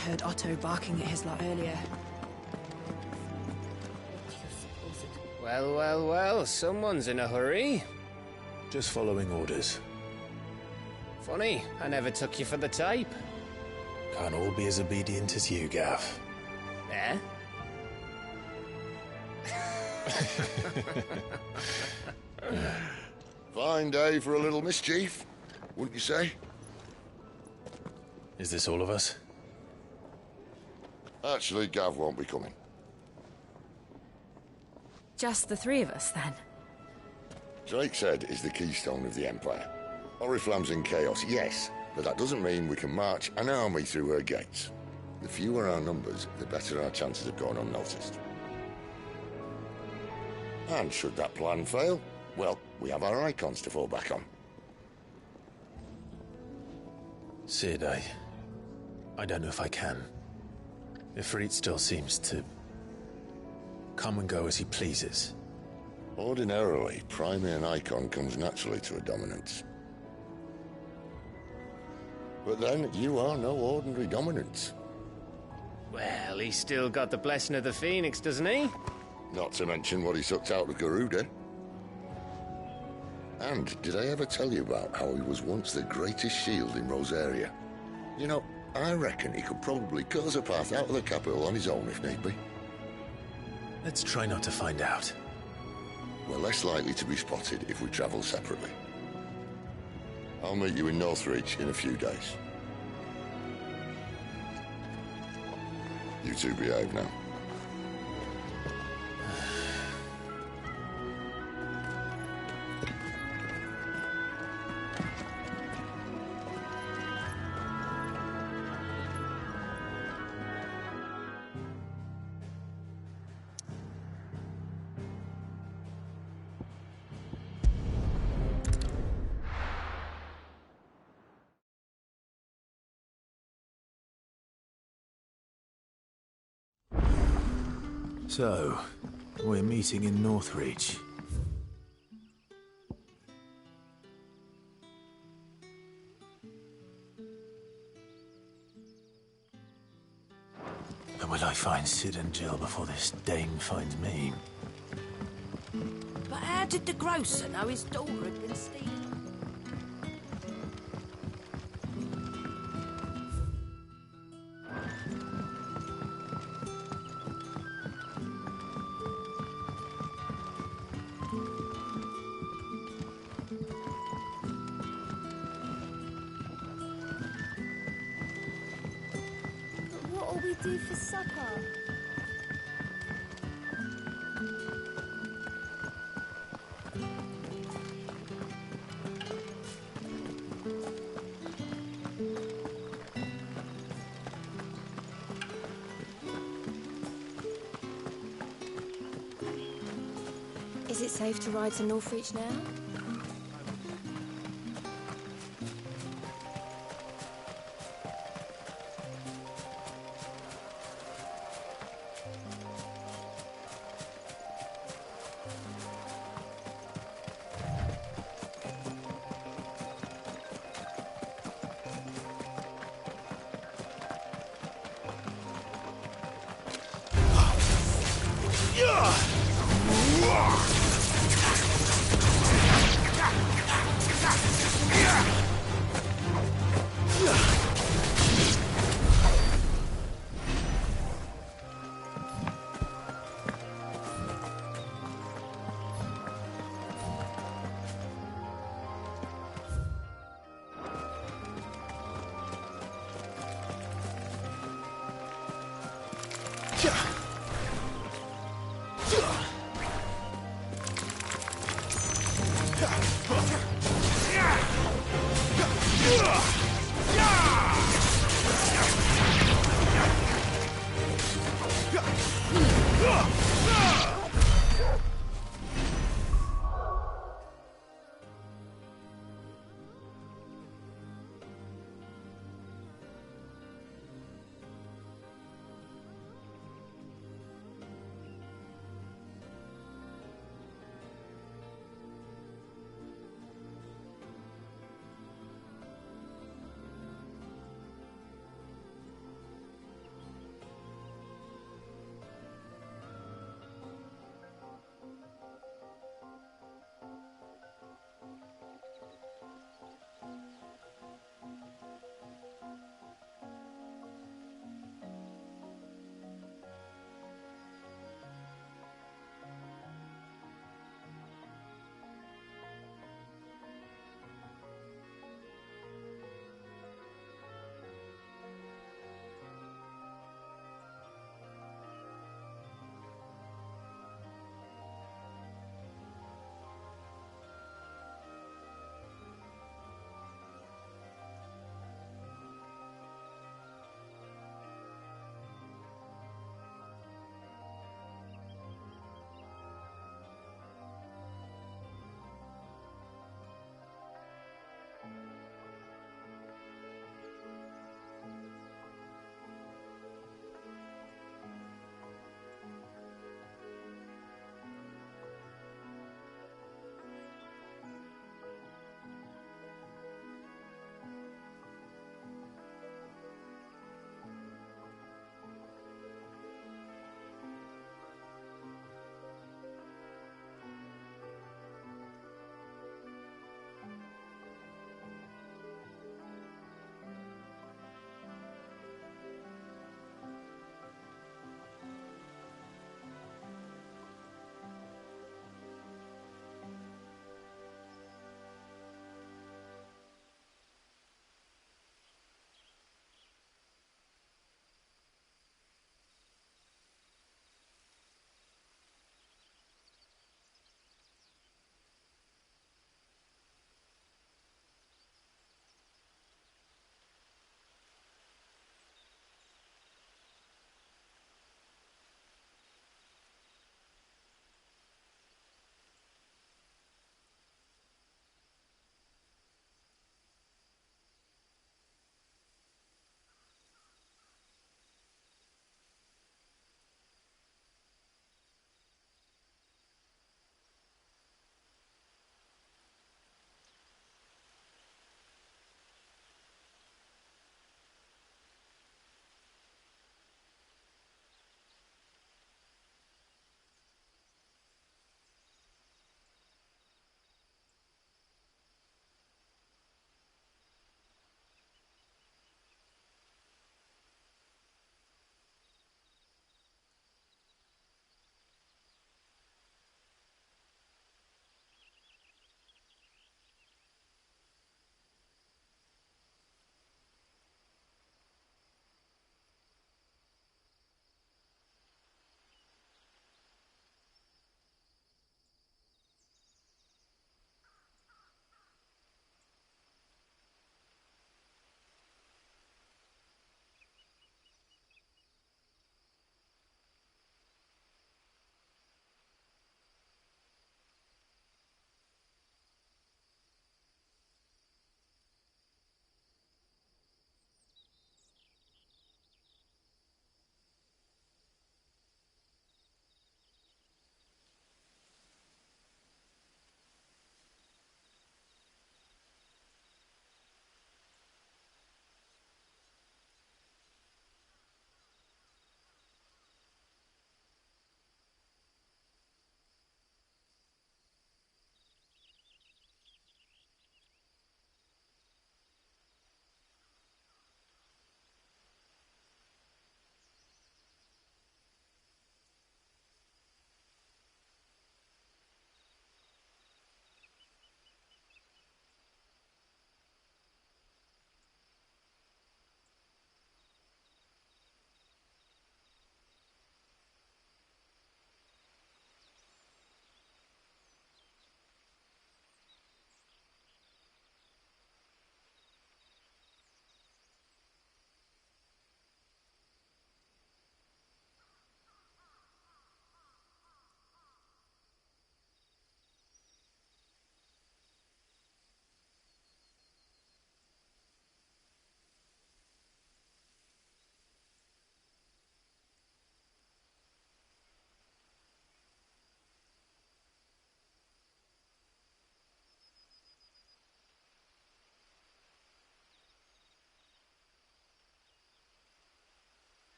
heard Otto barking at his lot earlier. Well, well, well, someone's in a hurry. Just following orders. Funny, I never took you for the type. Can't all be as obedient as you, Gav. Eh? Fine day for a little mischief, wouldn't you say? Is this all of us? Actually, Gav won't be coming. Just the three of us, then? Drake's Head is the keystone of the Empire. Oriflamme's in chaos, yes, but that doesn't mean we can march an army through her gates. The fewer our numbers, the better our chances of going unnoticed. And should that plan fail, well, we have our icons to fall back on. Sid, I don't know if I can. Ifrit still seems to come and go as he pleases. Ordinarily, priming an icon comes naturally to a dominance. But then, you are no ordinary dominance. Well, he's still got the blessing of the Phoenix, doesn't he? Not to mention what he sucked out of Garuda. And did I ever tell you about how he was once the greatest shield in Rosaria? You know, I reckon he could probably cut us a path out of the capital on his own if need be. Let's try not to find out. We're less likely to be spotted if we travel separately. I'll meet you in Northreach in a few days. You two behave now. So, we're meeting in Northreach. But will I find Sid and Jill before this dame finds me? But how did the grocer know his daughter had been stealing? What'll we do for supper? Is it safe to ride to Northreach now?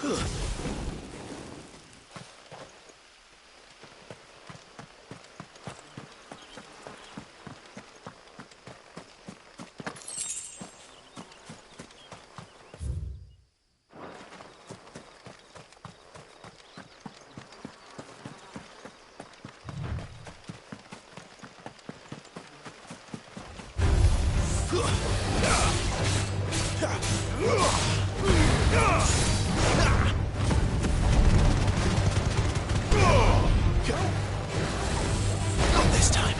Not this time.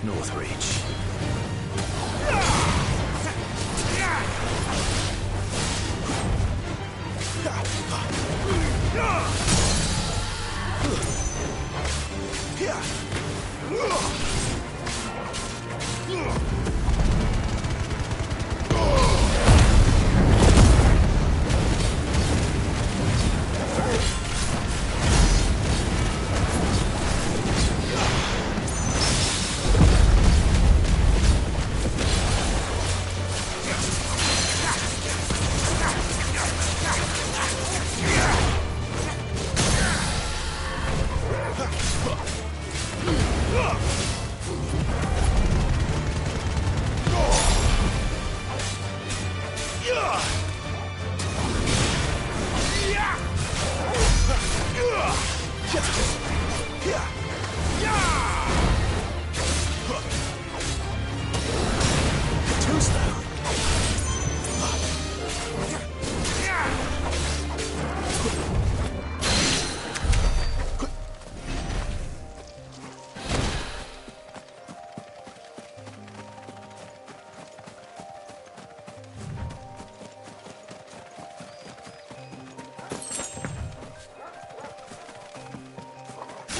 North Reach.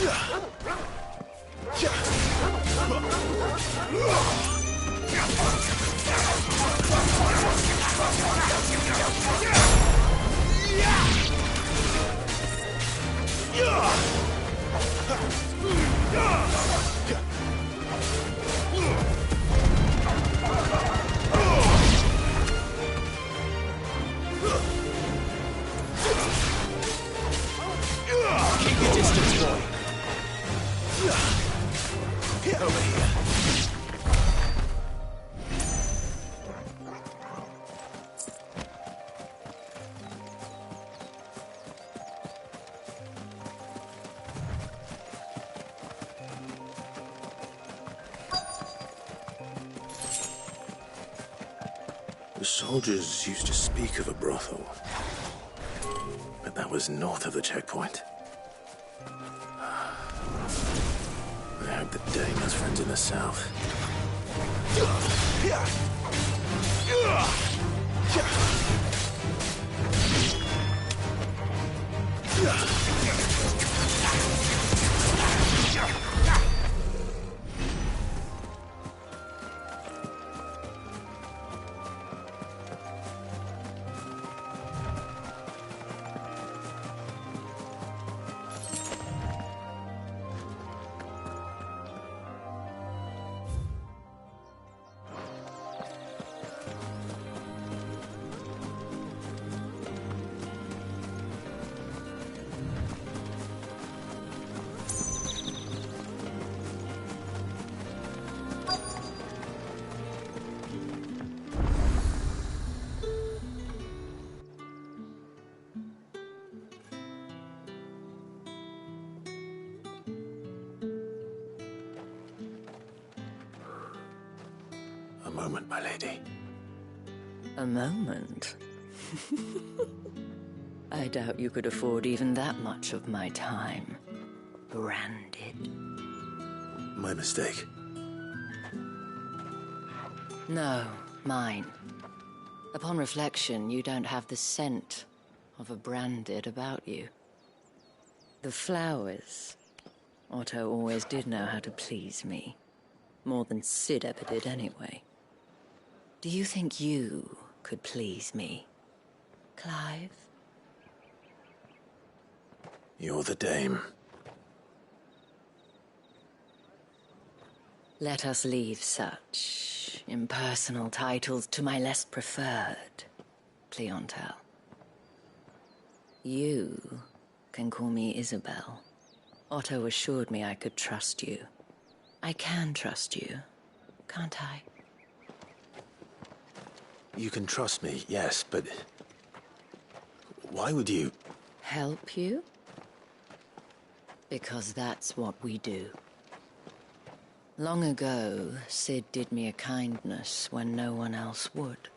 Keep your distance, boy. Over here. The soldiers used to speak of a brothel, but that was north of the checkpoint. I hope that Dane has friends in the south. A moment, my lady. A moment? I doubt you could afford even that much of my time. Branded. My mistake. No, mine. Upon reflection, you don't have the scent of a branded about you. The flowers. Otto always did know how to please me. More than Sid ever did anyway. Do you think you could please me, Clive? You're the dame. Let us leave such impersonal titles to my less preferred clientele. You can call me Isabel. Otto assured me I could trust you. I can trust you, can't I? You can trust me, yes, but why would you? Help you? Because that's what we do. Long ago, Sid did me a kindness when no one else would.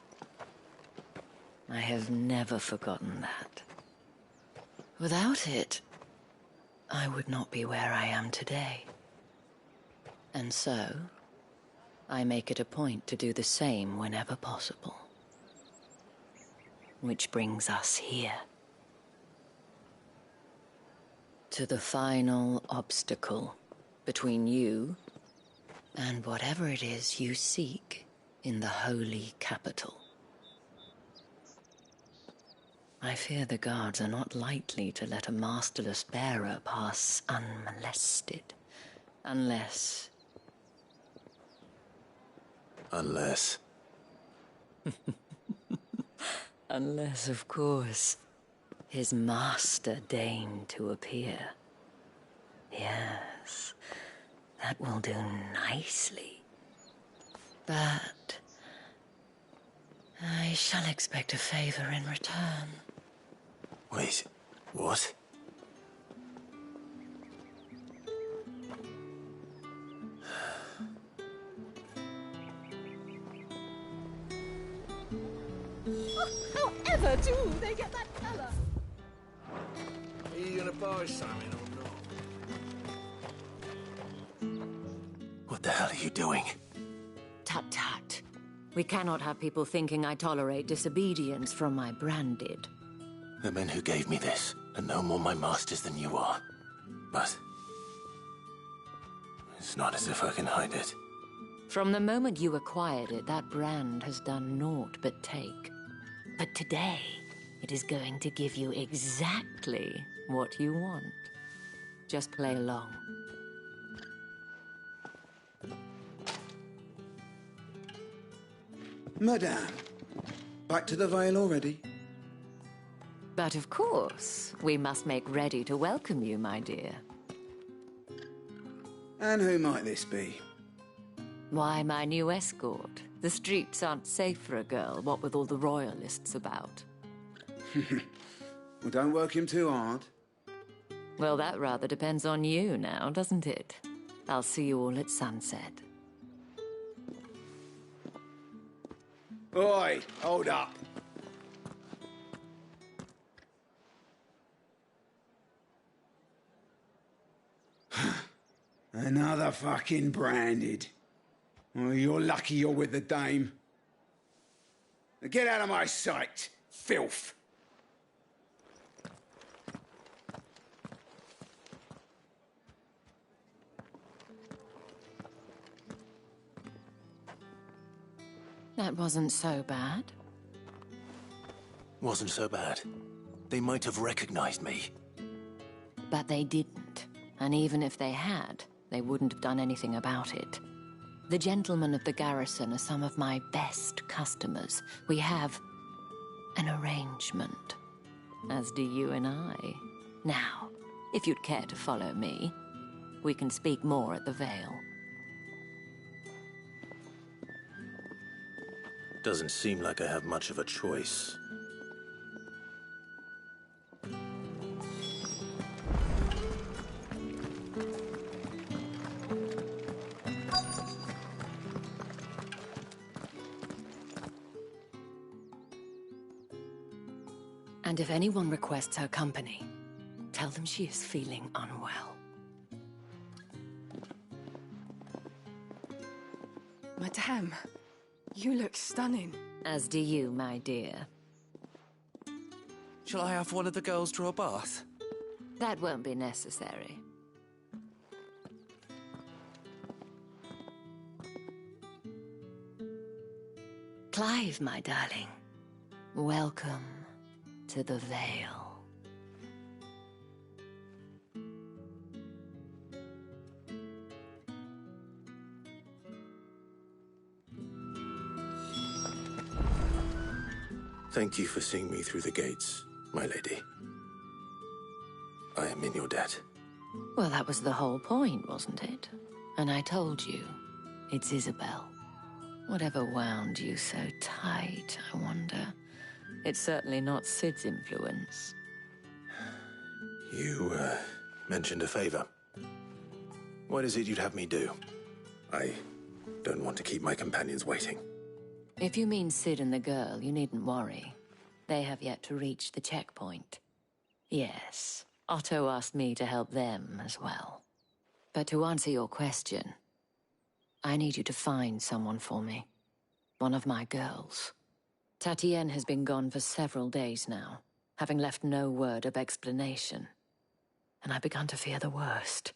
I have never forgotten that. Without it, I would not be where I am today. And so, I make it a point to do the same whenever possible. Which brings us here. To the final obstacle between you and whatever it is you seek in the holy capital. I fear the guards are not likely to let a masterless bearer pass unmolested, unless... Unless... Unless, of course, his master deigned to appear. Yes, that will do nicely. But I shall expect a favor in return. Wait, what? However do they get that colour? Are you gonna buy something or not? What the hell are you doing? Tut-tut. We cannot have people thinking I tolerate disobedience from my branded. The men who gave me this are no more my masters than you are. But It's not as if I can hide it. From the moment you acquired it, that brand has done naught but take. But today, it is going to give you exactly what you want. Just play along. Madame, back to the Vale already? But of course, we must make ready to welcome you, my dear. And who might this be? Why, my new escort. The streets aren't safe for a girl, what with all the royalists about. Well, don't work him too hard. Well, that rather depends on you now, doesn't it? I'll see you all at sunset. Oi, hold up. Another fucking branded. Oh, you're lucky you're with the dame. Now get out of my sight, filth. That wasn't so bad. Wasn't so bad. They might have recognized me. But they didn't. And even if they had, they wouldn't have done anything about it. The gentlemen of the garrison are some of my best customers. We have an arrangement, as do you and I. Now, if you'd care to follow me, we can speak more at the Vale. Doesn't seem like I have much of a choice. And if anyone requests her company, tell them she is feeling unwell. Madame, you look stunning. As do you, my dear. Shall I have one of the girls draw a bath? That won't be necessary. Clive, my darling. Welcome to the Vale. Thank you for seeing me through the gates, my lady. I am in your debt. Well, that was the whole point, wasn't it? And I told you, it's Isabel. Whatever wound you so tight, I wonder. It's certainly not Sid's influence. You, mentioned a favor. What is it you'd have me do? I don't want to keep my companions waiting. If you mean Sid and the girl, you needn't worry. They have yet to reach the checkpoint. Yes, Otto asked me to help them as well. But to answer your question, I need you to find someone for me. One of my girls. Tatienne has been gone for several days now, having left no word of explanation. And I've begun to fear the worst.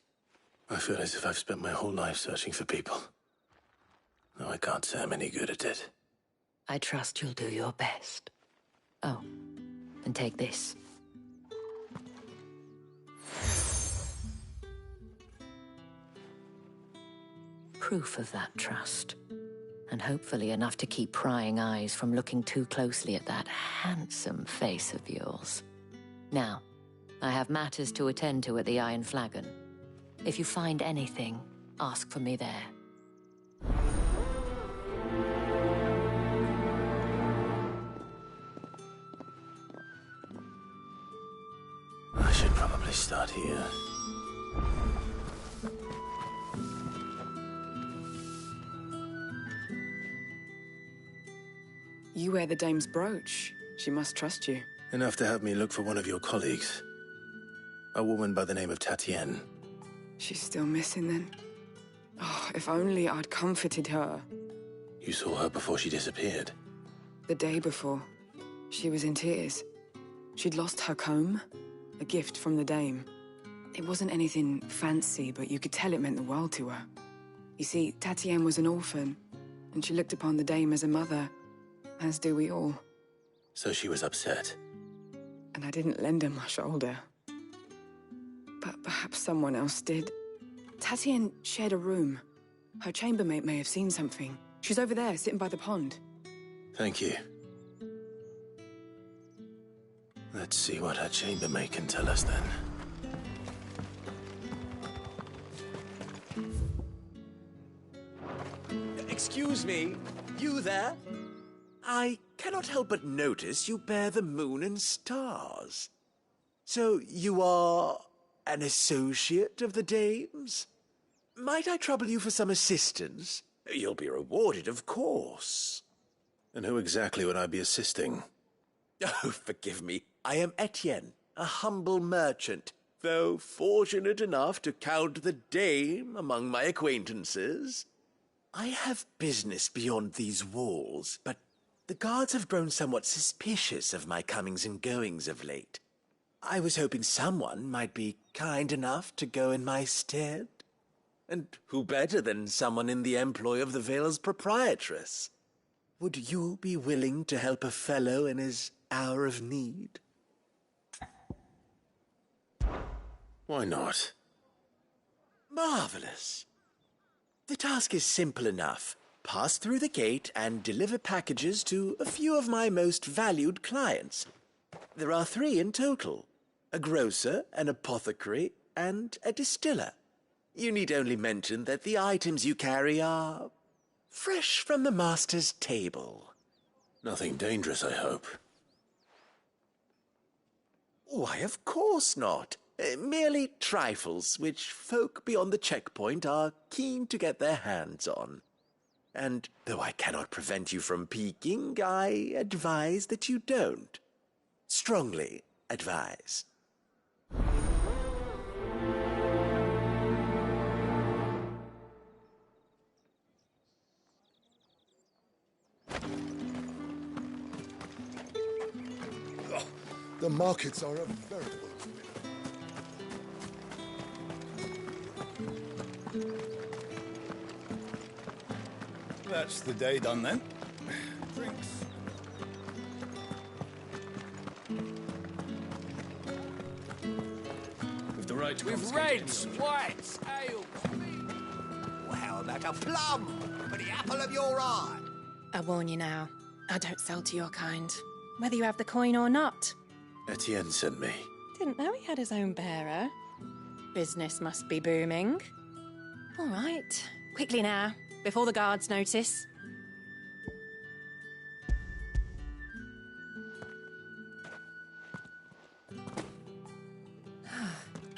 I feel as if I've spent my whole life searching for people. Though I can't say I'm any good at it. I trust you'll do your best. Oh, and take this. Proof of that trust. And hopefully enough to keep prying eyes from looking too closely at that handsome face of yours. Now, I have matters to attend to at the Iron Flagon. If you find anything, ask for me there. I should probably start here. You wear the dame's brooch. She must trust you. Enough to have me look for one of your colleagues. A woman by the name of Tatienne. She's still missing then. Oh, if only I'd comforted her. You saw her before she disappeared. The day before, she was in tears. She'd lost her comb, a gift from the dame. It wasn't anything fancy, but you could tell it meant the world to her. You see, Tatienne was an orphan, and she looked upon the dame as a mother, as do we all. So she was upset. And I didn't lend her my shoulder. But perhaps someone else did. Tatienne shared a room. Her chambermaid may have seen something. She's over there, sitting by the pond. Thank you. Let's see what her chambermaid can tell us then. Excuse me, you there? I cannot help but notice you bear the moon and stars. So you are an associate of the dame's? Might I trouble you for some assistance? You'll be rewarded, of course. And who exactly would I be assisting? Oh, forgive me. I am Etienne, a humble merchant, though fortunate enough to count the dame among my acquaintances. I have business beyond these walls, but the guards have grown somewhat suspicious of my comings and goings of late. I was hoping someone might be kind enough to go in my stead. And who better than someone in the employ of the Vale's proprietress? Would you be willing to help a fellow in his hour of need? Why not? Marvelous. The task is simple enough. Pass through the gate and deliver packages to a few of my most valued clients. There are 3 in total: a grocer, an apothecary, and a distiller. You need only mention that the items you carry are fresh from the master's table. Nothing dangerous, I hope. Why, of course not. Merely trifles which folk beyond the checkpoint are keen to get their hands on. And though I cannot prevent you from peeking, I advise that you don't. Strongly advise. The markets are a veritable... That's the day done then. Drinks. With the right to With reds, whites, ale, Well, how about a plum for the apple of your eye? I warn you now, I don't sell to your kind, whether you have the coin or not. Etienne sent me. Didn't know he had his own bearer. Business must be booming. All right, quickly now, before the guards notice.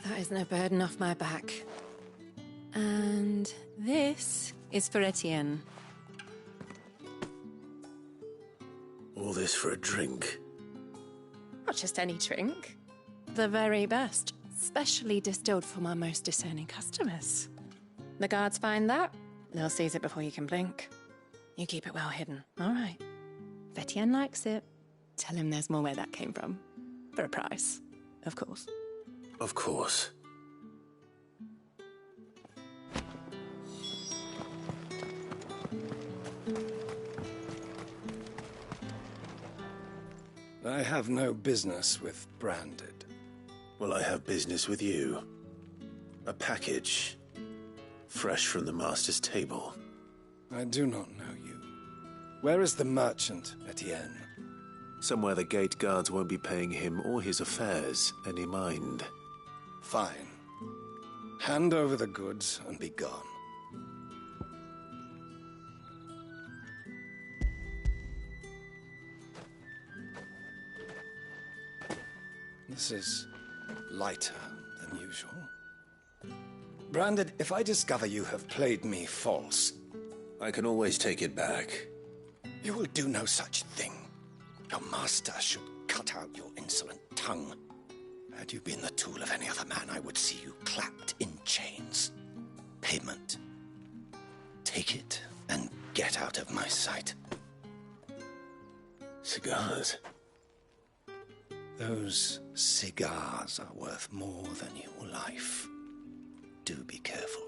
That is no burden off my back. And this is for Etienne. All this for a drink? Not just any drink. The very best, specially distilled for my most discerning customers. The guards find that, they'll seize it before you can blink. You keep it well hidden, all right? If Etienne likes it, tell him there's more where that came from. For a price, of course. Of course. I have no business with Branded. Well, I have business with you. A package. Fresh from the master's table. I do not know you. Where is the merchant, Etienne? Somewhere the gate guards won't be paying him or his affairs any mind. Fine. Hand over the goods and be gone. This is lighter than usual. Branded, if I discover you have played me false... I can always take it back. You will do no such thing. Your master should cut out your insolent tongue. Had you been the tool of any other man, I would see you clapped in chains. Payment. Take it and get out of my sight. Cigars. Those cigars are worth more than your life. Do be careful.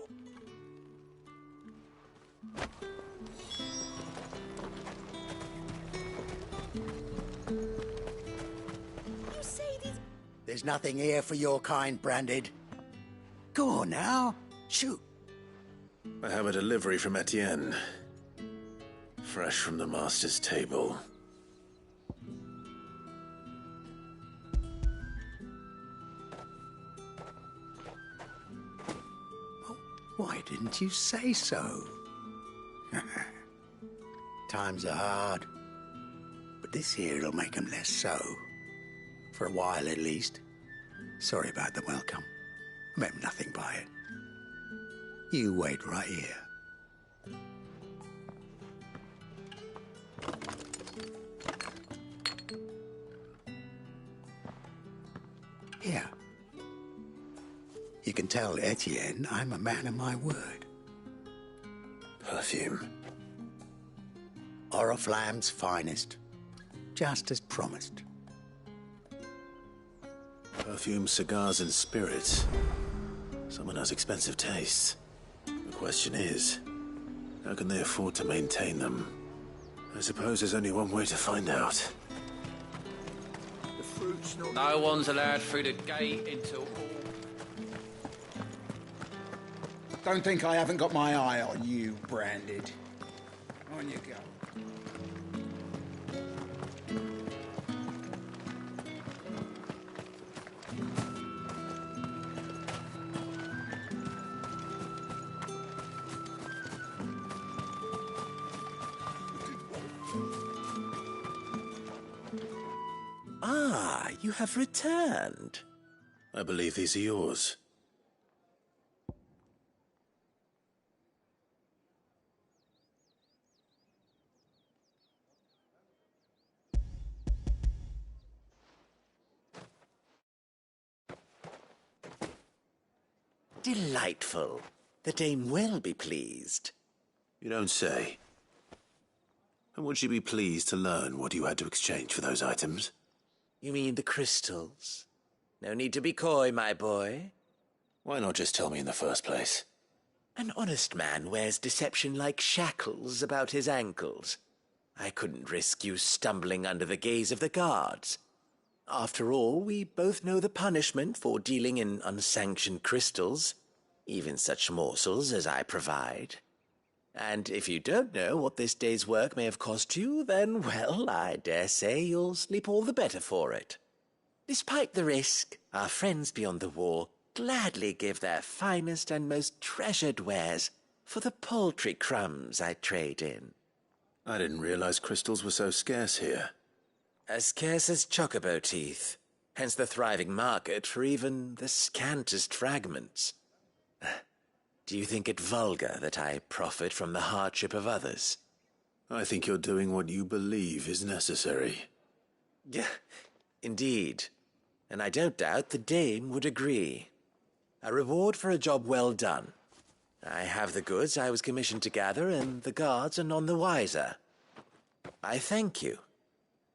There's nothing here for your kind, Branded. Go on now. Shoot. I have a delivery from Etienne. Fresh from the master's table. Why didn't you say so? Times are hard. But this here'll make 'em less so. For a while, at least. Sorry about the welcome. Meant nothing by it. You wait right here. Here. You can tell Etienne I'm a man of my word. Perfume. Oriflamme's finest. Just as promised. Perfume, cigars, and spirits. Someone has expensive tastes. The question is, how can they afford to maintain them? I suppose there's only one way to find out. The fruit's not... No one's allowed through the gate until... Don't think I haven't got my eye on you, Branded. On you go. Ah, you have returned. I believe these are yours. Delightful. The dame will be pleased. You don't say. And would she be pleased to learn what you had to exchange for those items? You mean the crystals? No need to be coy, my boy. Why not just tell me in the first place? An honest man wears deception like shackles about his ankles. I couldn't risk you stumbling under the gaze of the guards. After all, we both know the punishment for dealing in unsanctioned crystals, even such morsels as I provide. And if you don't know what this day's work may have cost you, then, well, I dare say you'll sleep all the better for it. Despite the risk, our friends beyond the wall gladly give their finest and most treasured wares for the paltry crumbs I trade in. I didn't realize crystals were so scarce here. As scarce as chocobo teeth, hence the thriving market for even the scantest fragments. Do you think it vulgar that I profit from the hardship of others? I think you're doing what you believe is necessary. Yeah, indeed. And I don't doubt the dame would agree. A reward for a job well done. I have the goods I was commissioned to gather, and the guards are none the wiser. I thank you,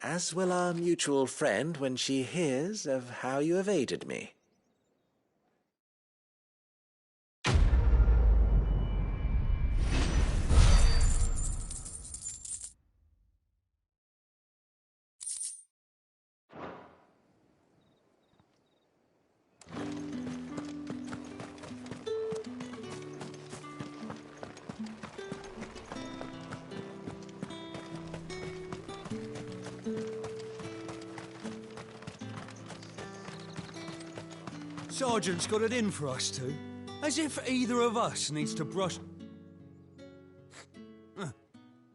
as will our mutual friend when she hears of how you have aided me. Sergeant's got it in for us two. As if either of us needs to brush...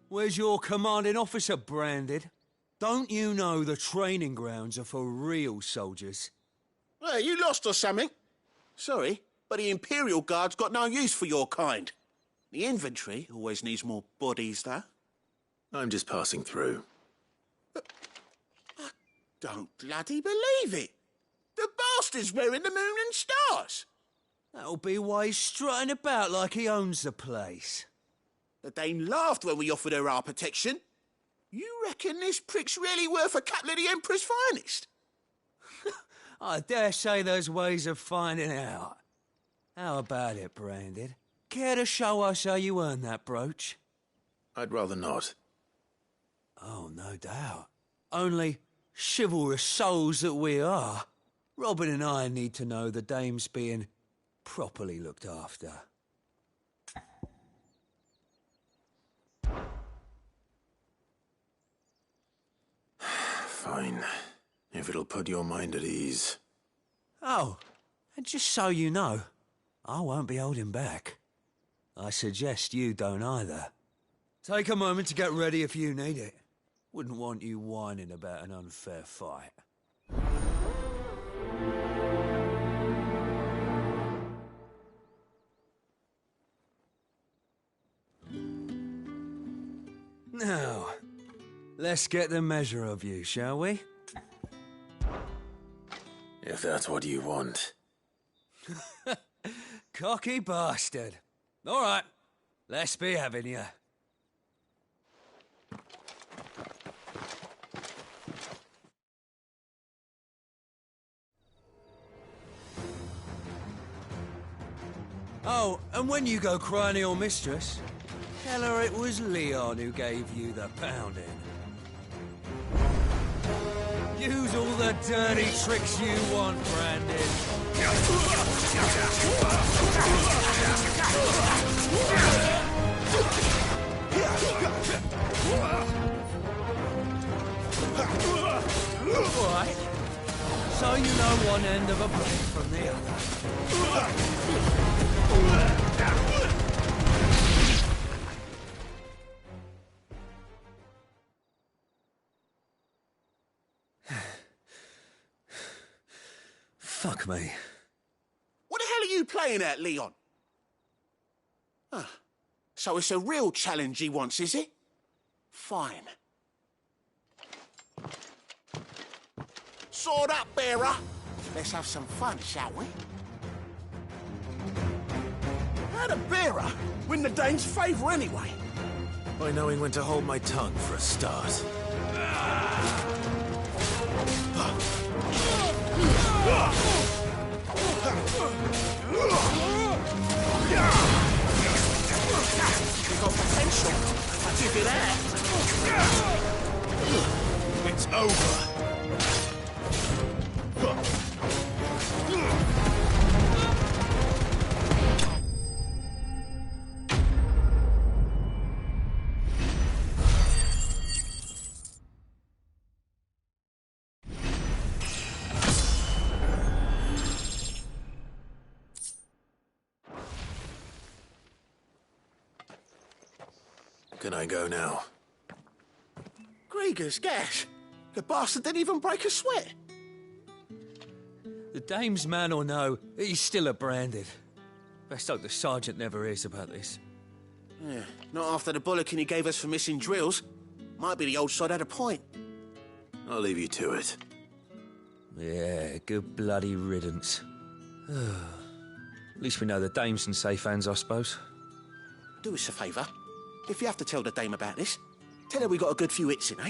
Where's your commanding officer, Branded? Don't you know the training grounds are for real soldiers? Hey, you lost or something? Sorry, but the Imperial Guard's got no use for your kind. The infantry always needs more bodies, though. I'm just passing through. I don't bloody believe it. The bastard's wearing the moon and stars. That'll be why he's strutting about like he owns the place. The Dane laughed when we offered her our protection. You reckon this prick's really worth a couple of the Emperor's finest? I dare say there's ways of finding out. How about it, Branded? Care to show us how you earned that brooch? I'd rather not. Oh, no doubt. Only, chivalrous souls that we are, Robin and I need to know the dame's being properly looked after. Fine. If it'll put your mind at ease. Oh, and just so you know, I won't be holding back. I suggest you don't either. Take a moment to get ready if you need it. Wouldn't want you whining about an unfair fight. Now, let's get the measure of you, shall we? If that's what you want. Cocky bastard. All right, let's be having you. Oh, and when you go crying to your mistress, tell her it was Leon who gave you the pounding. Use all the dirty tricks you want, Brandon. Right. So you know one end of a blade from the other. Fuck me. What the hell are you playing at, Leon? So it's a real challenge he wants, is it? Fine. Sword up, bearer. Let's have some fun, shall we? How'd a bearer win the dame's favour anyway? By knowing when to hold my tongue for a start. You've got potential. I'll give you that. It's over. Can I go now? Grieger's gas. The bastard didn't even break a sweat. The dame's man or no, he's still a Branded. Best hope the sergeant never hears about this. Yeah, not after the bullocking he gave us for missing drills. Might be the old sod had a point. I'll leave you to it. Yeah, good bloody riddance. At least we know the dame's in safe hands, I suppose. Do us a favour. If you have to tell the dame about this, tell her we got a good few hits in, eh?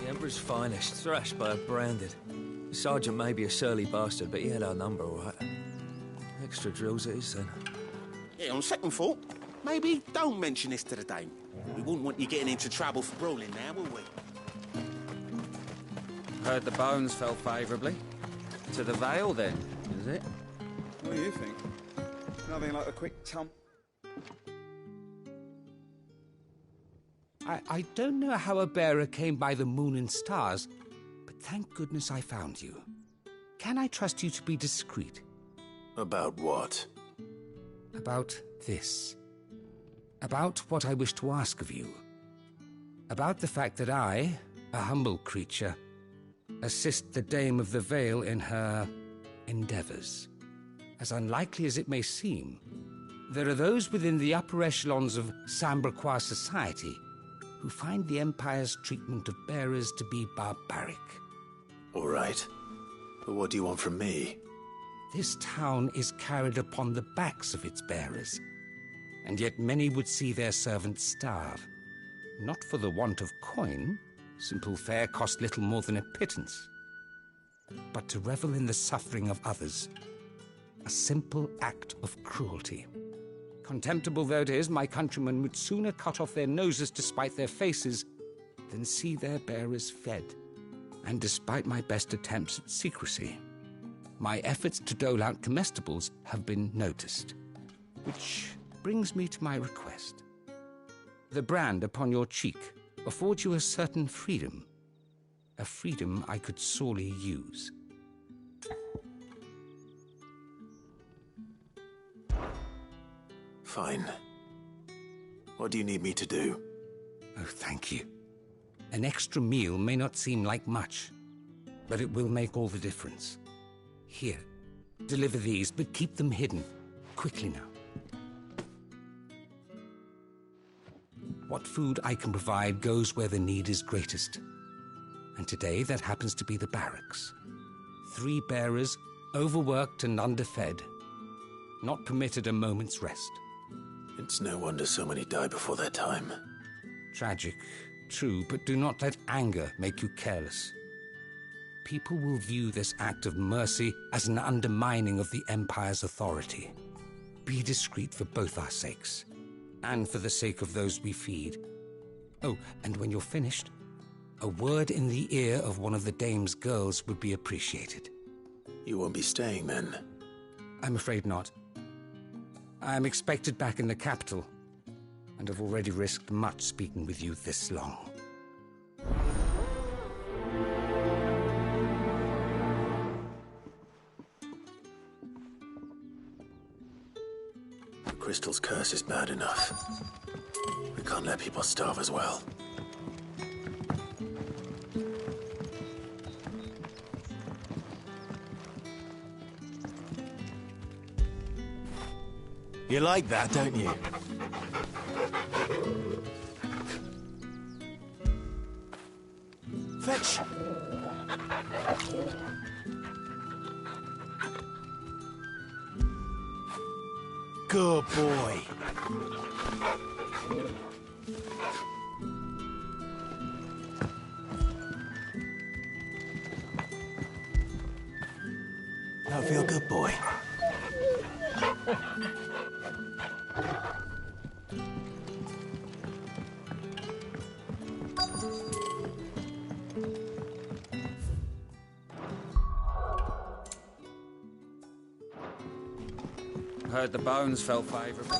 The Emperor's finest, thrashed by a Branded. The sergeant may be a surly bastard, but he had our number, all right. Extra drills it is, then. Yeah, on second thought, maybe don't mention this to the dame. We wouldn't want you getting into trouble for brawling now, will we? Heard the bones fell favourably. To the Vale, then, is it? What do you think? Nothing like a quick tum. I don't know how a bearer came by the moon and stars, but thank goodness I found you. Can I trust you to be discreet? About what? About this. About what I wish to ask of you. About the fact that I, a humble creature, assist the Dame of the Vale in her endeavours. As unlikely as it may seem, there are those within the upper echelons of Samberquois society who find the Empire's treatment of bearers to be barbaric. All right. But what do you want from me? This town is carried upon the backs of its bearers, and yet many would see their servants starve. Not for the want of coin, simple fare cost little more than a pittance, but to revel in the suffering of others, a simple act of cruelty. Contemptible though it is, my countrymen would sooner cut off their noses to spite their faces than see their bearers fed. And despite my best attempts at secrecy, my efforts to dole out comestibles have been noticed. Which brings me to my request. The brand upon your cheek affords you a certain freedom, a freedom I could sorely use. Fine. What do you need me to do? Oh, thank you. An extra meal may not seem like much, but it will make all the difference. Here, deliver these, but keep them hidden. Quickly now. What food I can provide goes where the need is greatest. And today that happens to be the barracks. 3 bearers, overworked and underfed, not permitted a moment's rest. It's no wonder so many die before their time. Tragic, true, but do not let anger make you careless. People will view this act of mercy as an undermining of the Empire's authority. Be discreet for both our sakes, and for the sake of those we feed. Oh, and when you're finished, a word in the ear of one of the dame's girls would be appreciated. You won't be staying then? I'm afraid not. I am expected back in the capital, and have already risked much speaking with you this long. The crystal's curse is bad enough. We can't let people starve as well. You like that, don't you? Fetch! Good boy. Now feel good, boy. Heard the bones fell favourably.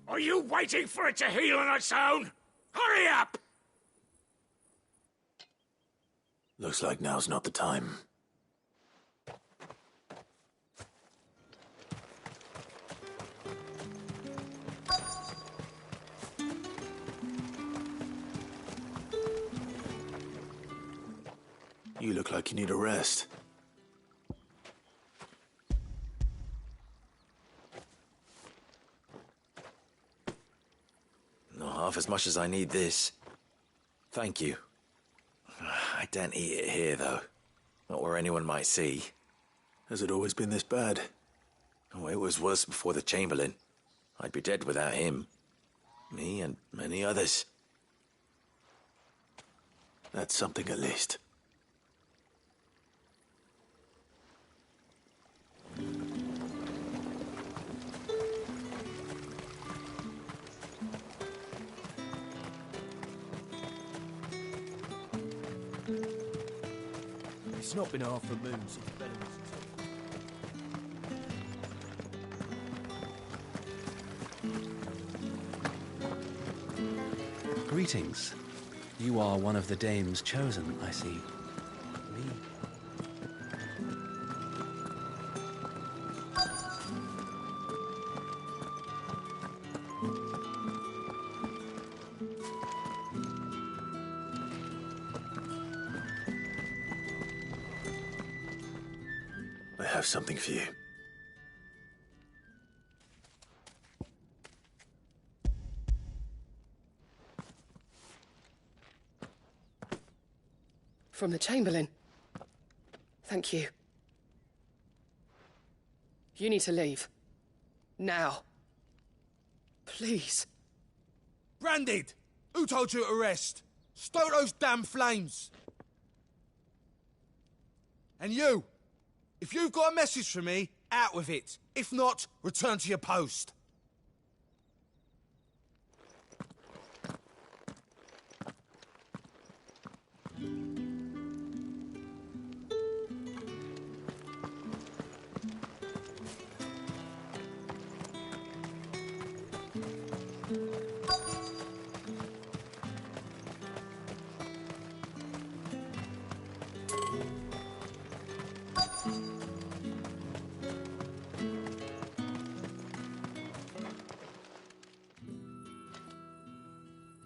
Are you waiting for it to heal on its own? Hurry up! Looks like now's not the time. You look like you need a rest. Not half as much as I need this. Thank you. I daren't eat it here, though. Not where anyone might see. Has it always been this bad? Oh, it was worse before the Chamberlain. I'd be dead without him. Me and many others. That's something at least. It's not been half a moon since Bellamy's. Greetings. You are one of the dames chosen, I see. Me. I have something for you. From the Chamberlain. Thank you. You need to leave. Now. Please. Branded! Who told you to rest? Stoke those damn flames! And you! If you've got a message for me, out with it. If not, return to your post.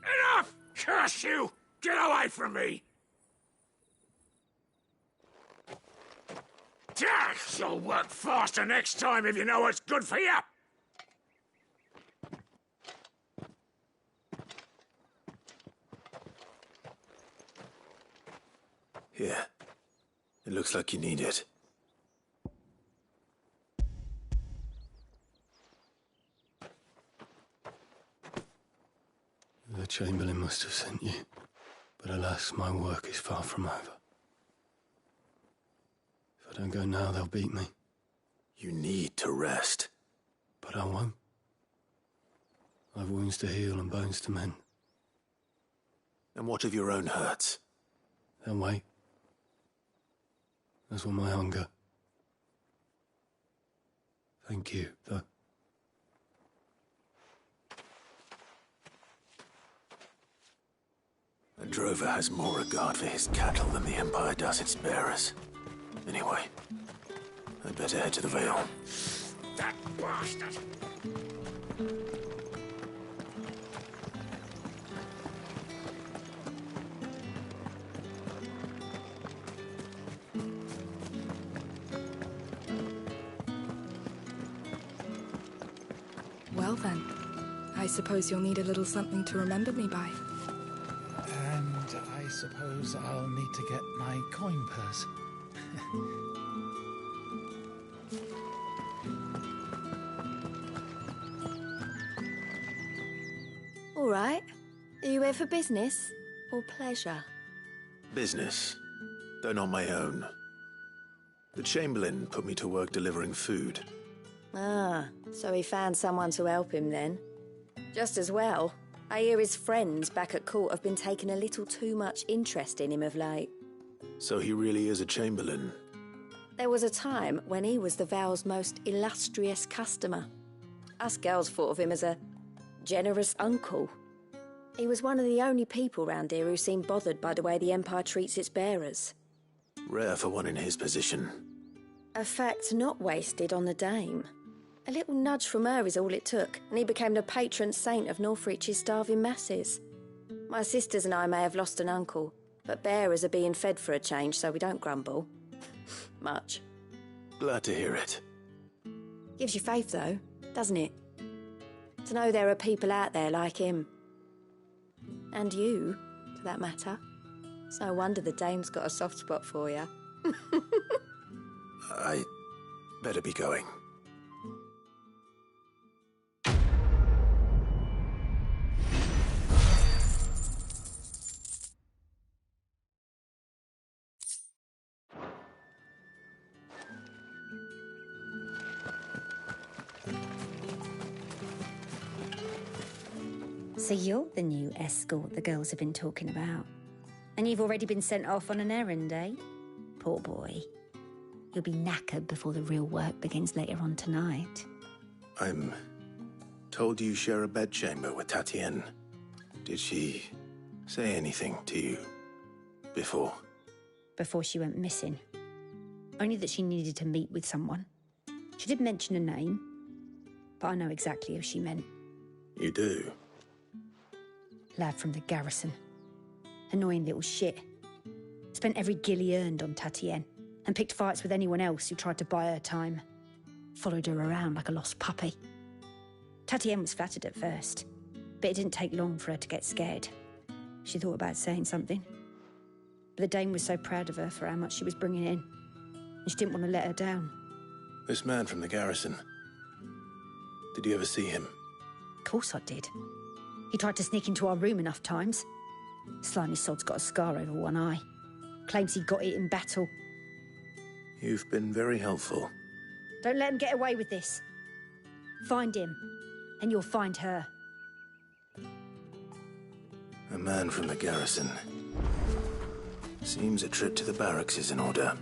Enough! Curse you! Get away from me! You'll work faster next time if you know what's good for you! Here. It looks like you need it. The Chamberlain must have sent you, but alas, my work is far from over. If I don't go now, they'll beat me. You need to rest. But I won't. I've wounds to heal and bones to mend. And what of your own hurts? They'll wait. As will my hunger. Thank you, though. A drover has more regard for his cattle than the Empire does its bearers. Anyway, I'd better head to the Vale. That bastard! Well then, I suppose you'll need a little something to remember me by. And I suppose I'll need to get my coin purse. All right. Are you here for business or pleasure? Business, though not my own. The Chamberlain put me to work delivering food. Ah, so he found someone to help him then. Just as well. I hear his friends back at court have been taking a little too much interest in him of late. So he really is a Chamberlain. There was a time when he was the Vale's most illustrious customer. Us girls thought of him as a generous uncle. He was one of the only people round here who seemed bothered by the way the Empire treats its bearers. Rare for one in his position. A fact not wasted on the Dame. A little nudge from her is all it took, and he became the patron saint of Northreach's starving masses. My sisters and I may have lost an uncle, but bearers are being fed for a change, so we don't grumble. Much. Glad to hear it. Gives you faith, though, doesn't it? To know there are people out there like him. And you, for that matter. It's no wonder the Dame's got a soft spot for you. I better be going. So you're the new escort the girls have been talking about. And you've already been sent off on an errand, eh? Poor boy. You'll be knackered before the real work begins later on tonight. I'm told you share a bedchamber with Tatienne. Did she say anything to you before? Before she went missing. Only that she needed to meet with someone. She did mention a name, but I know exactly who she meant. You do? Lad from the garrison. Annoying little shit. Spent every guil he earned on Tatienne, and picked fights with anyone else who tried to buy her time. Followed her around like a lost puppy. Tatienne was flattered at first, but it didn't take long for her to get scared. She thought about saying something. But the Dame was so proud of her for how much she was bringing in, and she didn't want to let her down. This man from the garrison. Did you ever see him? Of course I did. He tried to sneak into our room enough times. Slimy sod's got a scar over one eye. Claims he got it in battle. You've been very helpful. Don't let him get away with this. Find him, and you'll find her. A man from the garrison. Seems a trip to the barracks is in order.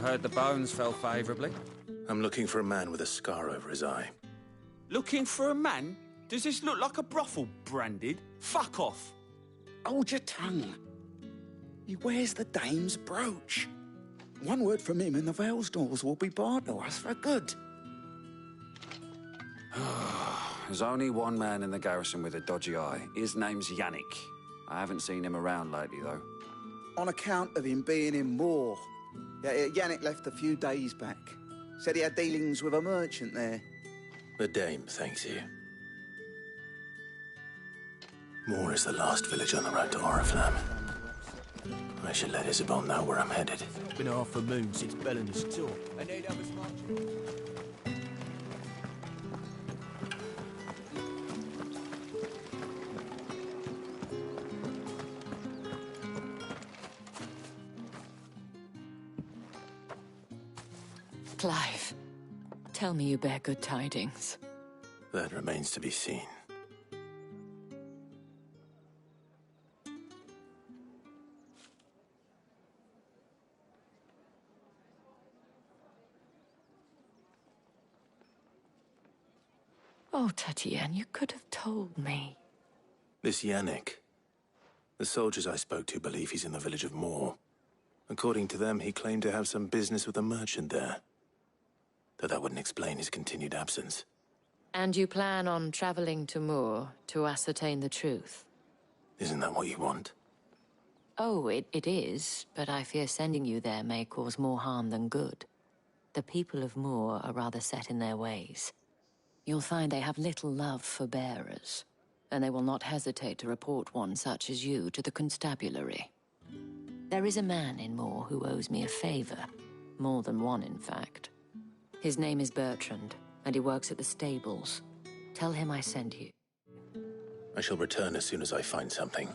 Heard the bones fell favourably. I'm looking for a man with a scar over his eye. Looking for a man? Does this look like a brothel, Branded? Fuck off! Hold your tongue. He wears the Dame's brooch. One word from him and the Vale's doors will be barred to us for good. There's only one man in the garrison with a dodgy eye. His name's Yannick. I haven't seen him around lately, though. On account of him being in Moor. Yeah, Yannick left a few days back. Said he had dealings with a merchant there. The Dame thanks you. Moor is the last village on the road to Oriflamme. I should let Isabel know where I'm headed. Been half a moon since Bellender's tour. And they'd have us marching. Clive, tell me you bear good tidings. That remains to be seen. Oh, Tatienne, you could have told me. This Yannick. The soldiers I spoke to believe he's in the village of Moor. According to them, he claimed to have some business with a merchant there. Though that wouldn't explain his continued absence. And you plan on traveling to Moor to ascertain the truth? Isn't that what you want? Oh, it is, but I fear sending you there may cause more harm than good. The people of Moor are rather set in their ways. You'll find they have little love for bearers, and they will not hesitate to report one such as you to the constabulary. There is a man in Moor who owes me a favor. More than one, in fact. His name is Bertrand, and he works at the stables. Tell him I sent you. I shall return as soon as I find something.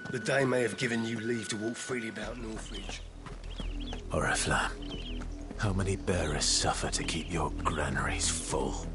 The Dame may have given you leave to walk freely about Northridge. Oriflamme, how many bearers suffer to keep your granaries full?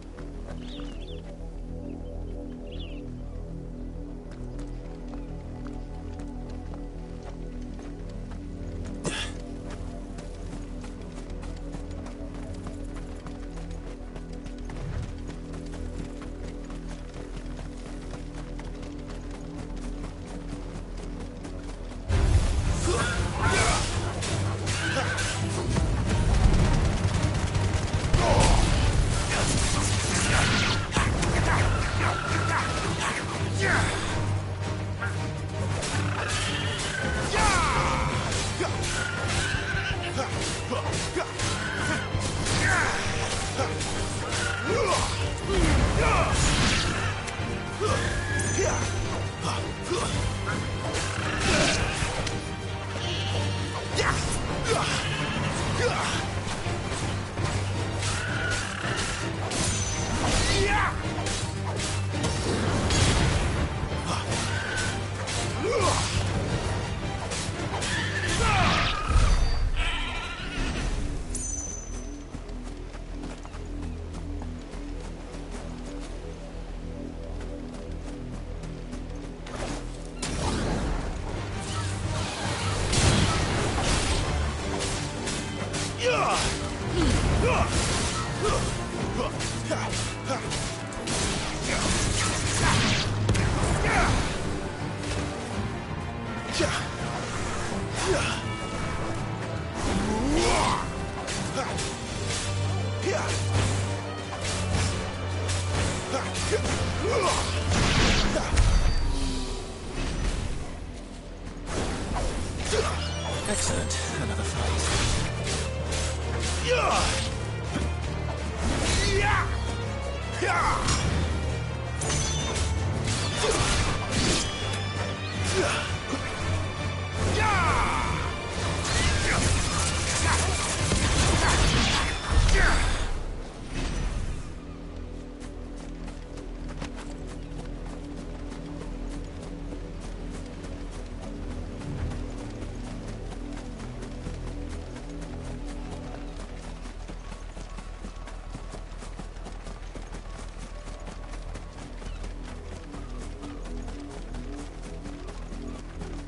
Excellent. Another fight.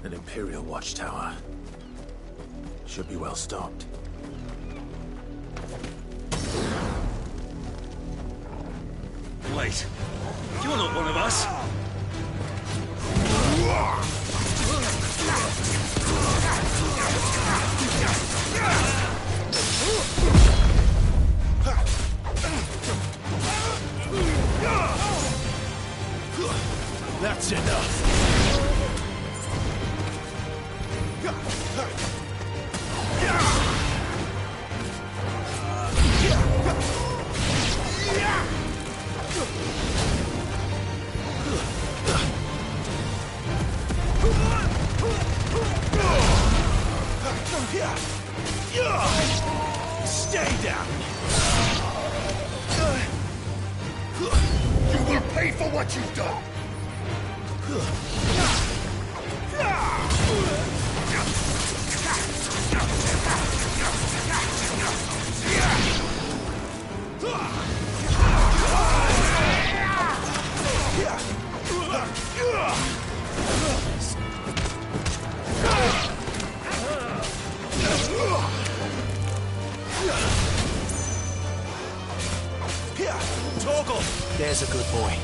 An Imperial watchtower. Should be well stocked. Wait, you're not one of us. That's enough. Stay down. You will pay for what you've done. Torgal! There's a good boy.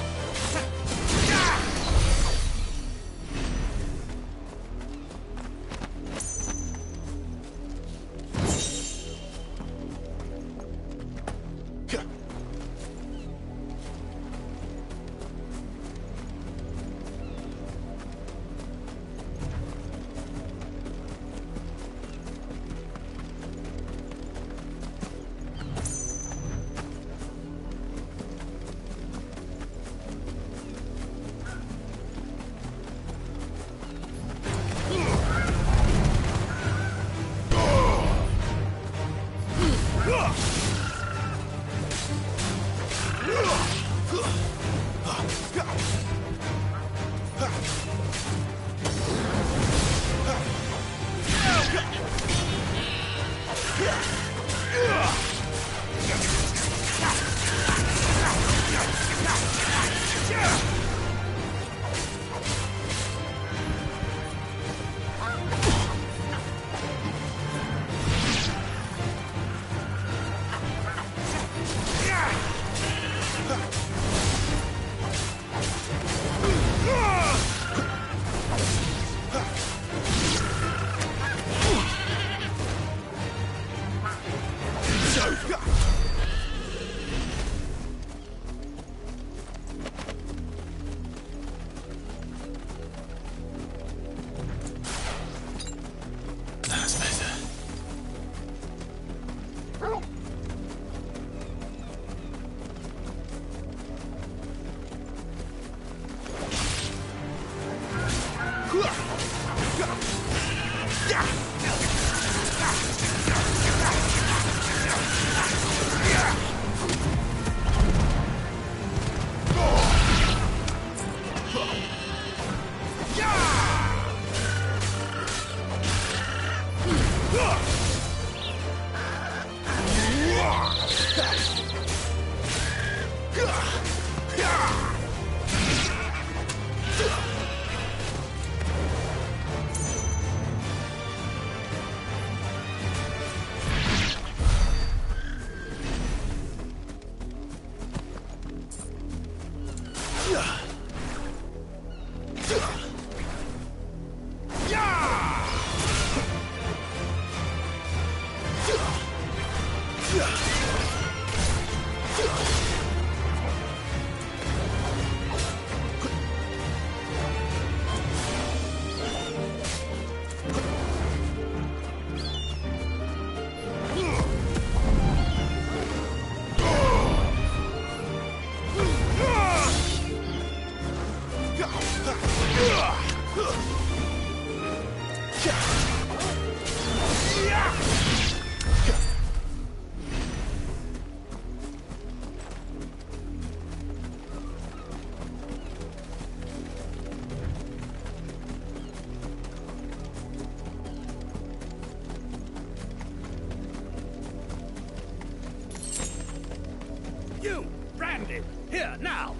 You, Brandon, here, now!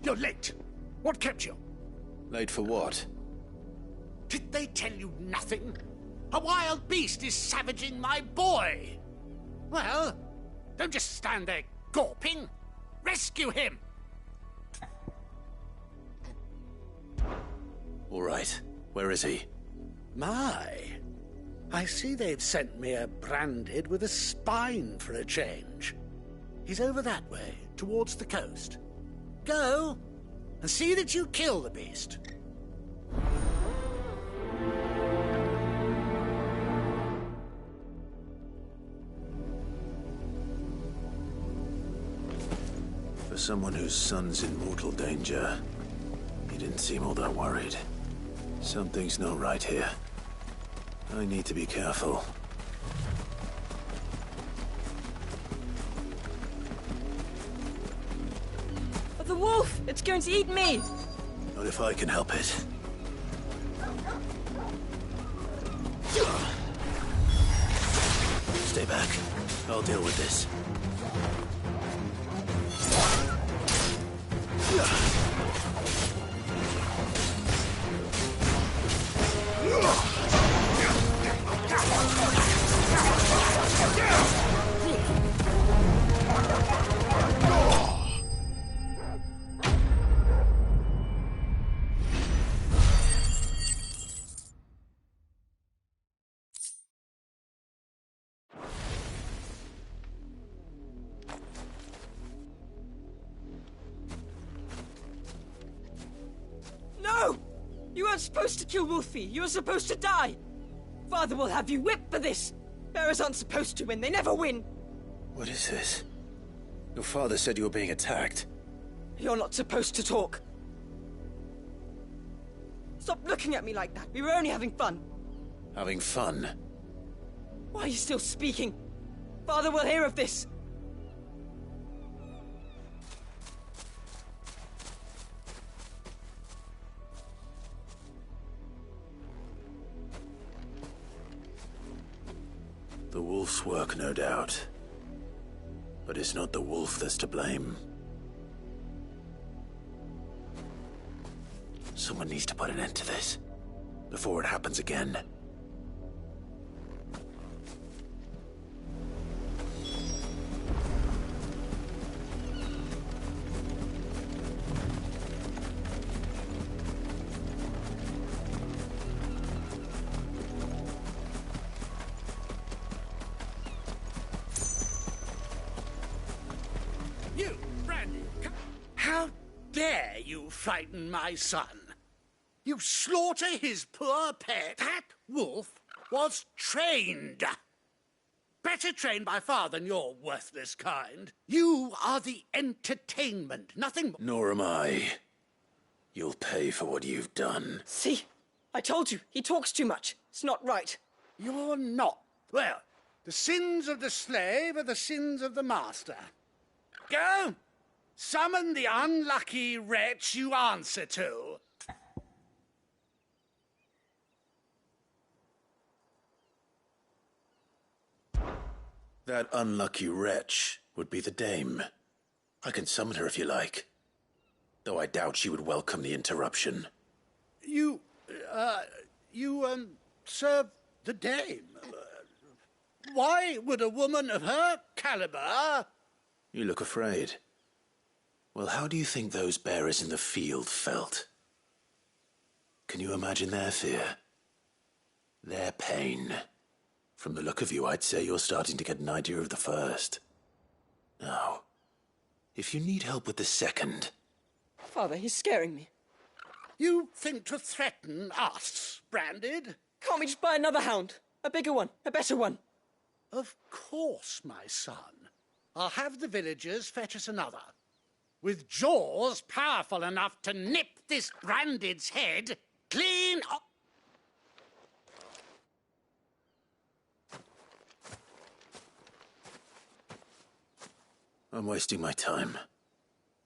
You're late. What kept you? Late for what? Did they tell you nothing? A wild beast is savaging my boy! Well, don't just stand there gawping. Rescue him! All right. Where is he? My, I see they've sent me a Branded with a spine for a change. He's over that way, towards the coast. Go, and see that you kill the beast. For someone whose son's in mortal danger, he didn't seem all that worried. Something's not right here. I need to be careful. The wolf! It's going to eat me! Not if I can help it. Stay back. I'll deal with this. No! You weren't supposed to kill Wolfie. You were supposed to die. Father will have you whipped for this. Bearers aren't supposed to win. They never win. What is this? Your father said you were being attacked. You're not supposed to talk. Stop looking at me like that. We were only having fun. Having fun? Why are you still speaking? Father will hear of this. The wolf's work, no doubt. But it's not the wolf that's to blame. Someone needs to put an end to this, before it happens again. You, Brandon, how dare you frighten my son? You slaughter his poor pet. That wolf was trained. Better trained by far than your worthless kind. You are the entertainment, nothing more. Nor am I. You'll pay for what you've done. See? I told you, he talks too much. It's not right. You're not. Well, the sins of the slave are the sins of the master. Go! Summon the unlucky wretch you answer to. That unlucky wretch would be the dame. I can summon her if you like. Though I doubt she would welcome the interruption. You serve the dame. Why would a woman of her caliber... You look afraid. Well, how do you think those bearers in the field felt? Can you imagine their fear? Their pain? From the look of you, I'd say you're starting to get an idea of the first. Now, if you need help with the second... Father, he's scaring me. You think to threaten us, Branded? Can't we just buy another hound? A bigger one, a better one. Of course, my son. I'll have the villagers fetch us another. With jaws powerful enough to nip this Branded's head clean off. I'm wasting my time.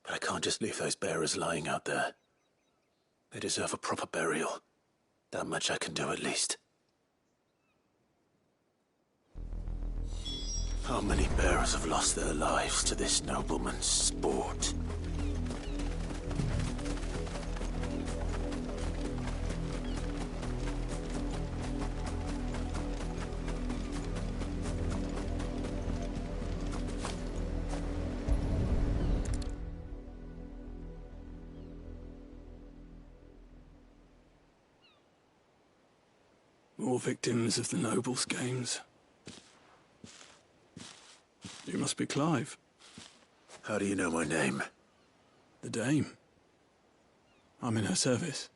But I can't just leave those bearers lying out there. They deserve a proper burial. That much I can do at least. How many bearers have lost their lives to this nobleman's sport? More victims of the nobles' games. You must be Clive. How do you know my name? The Dame. I'm in her service,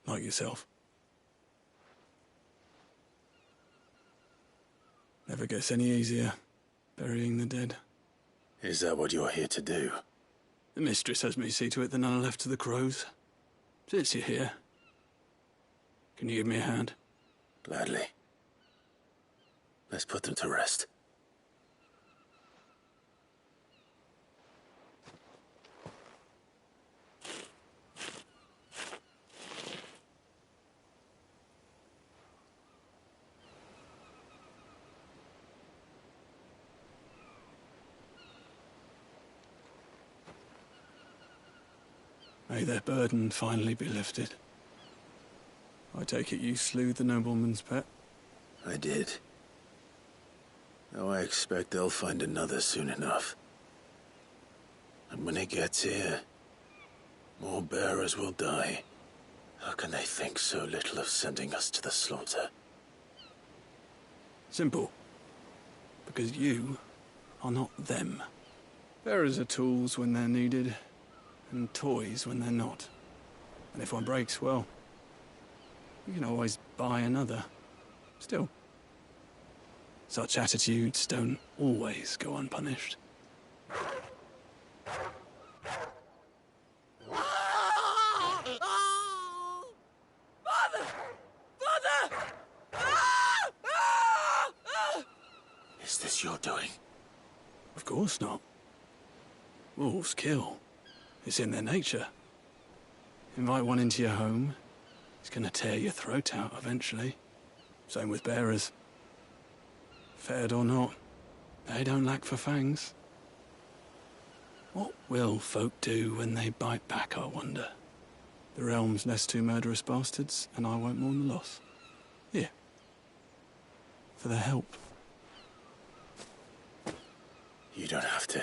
like yourself. Never gets any easier, burying the dead. Is that what you're here to do? The mistress has me see to it that none are left to the crows. Since you're here, can you give me a hand? Gladly. Let's put them to rest. May their burden finally be lifted. I take it you slew the nobleman's pet? I did. Now I expect they'll find another soon enough. And when it gets here, more bearers will die. How can they think so little of sending us to the slaughter? Simple. Because you are not them. Bearers are tools when they're needed, and toys when they're not. And if one breaks, well, you can always buy another. Still, such attitudes don't always go unpunished. Father! Father! Is this your doing? Of course not. Wolves kill. It's in their nature. Invite one into your home, it's gonna tear your throat out eventually. Same with bearers. Fed or not, they don't lack for fangs. What will folk do when they bite back, I wonder? The realm's less two murderous bastards, and I won't mourn the loss. Here. For their help. You don't have to.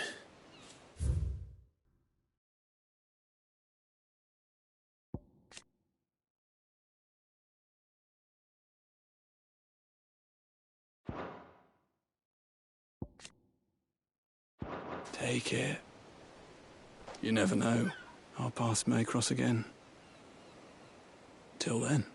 Take it. You never know. Our paths may cross again. Till then.